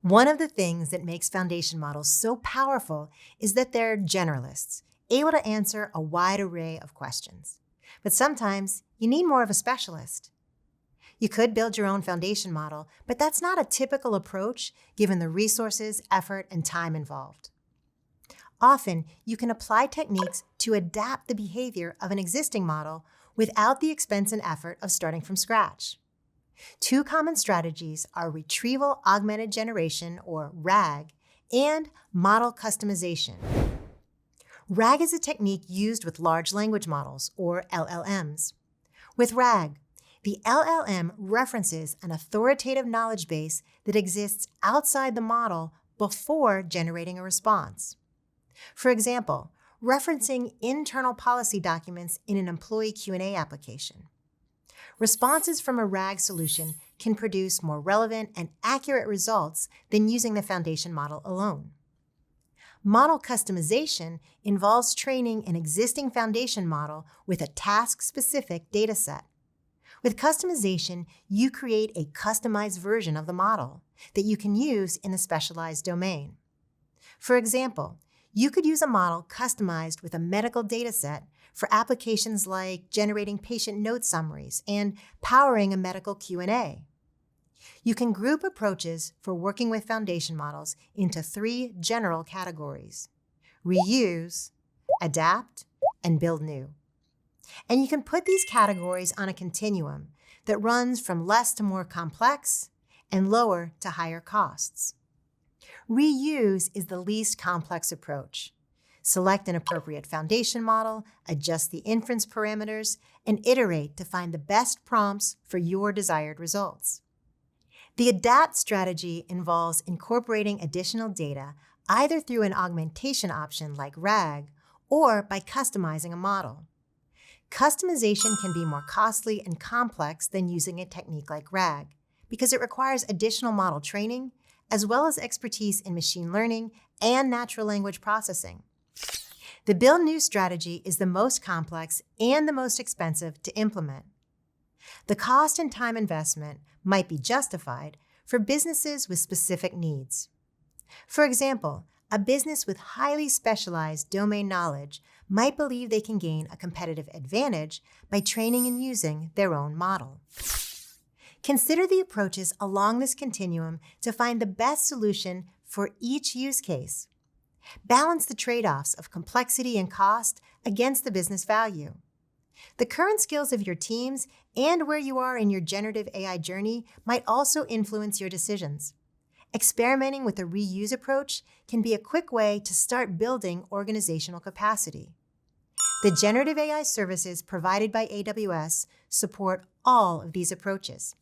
One of the things that makes foundation models so powerful is that they're generalists, able to answer a wide array of questions. But sometimes you need more of a specialist. You could build your own foundation model, but that's not a typical approach given the resources, effort, and time involved. Often, you can apply techniques to adapt the behavior of an existing model without the expense and effort of starting from scratch. Two common strategies are retrieval augmented generation, or RAG, and model customization. RAG is a technique used with large language models, or LLMs. With RAG, the LLM references an authoritative knowledge base that exists outside the model before generating a response. For example, referencing internal policy documents in an employee Q&A application. Responses from a RAG solution can produce more relevant and accurate results than using the foundation model alone. Model customization involves training an existing foundation model with a task-specific dataset. With customization, you create a customized version of the model that you can use in a specialized domain. For example, you could use a model customized with a medical dataset for applications like generating patient note summaries and powering a medical Q&A. You can group approaches for working with foundation models into 3 general categories: reuse, adapt, and build new. And you can put these categories on a continuum that runs from less to more complex and lower to higher costs. Reuse is the least complex approach. Select an appropriate foundation model, adjust the inference parameters, and iterate to find the best prompts for your desired results. The adapt strategy involves incorporating additional data either through an augmentation option like RAG or by customizing a model. Customization can be more costly and complex than using a technique like RAG because it requires additional model training as well as expertise in machine learning and natural language processing. The build new strategy is the most complex and the most expensive to implement. The cost and time investment might be justified for businesses with specific needs. For example, a business with highly specialized domain knowledge might believe they can gain a competitive advantage by training and using their own model. Consider the approaches along this continuum to find the best solution for each use case. Balance the trade-offs of complexity and cost against the business value. The current skills of your teams and where you are in your generative AI journey might also influence your decisions. Experimenting with a reuse approach can be a quick way to start building organizational capacity. The generative AI services provided by AWS support all of these approaches.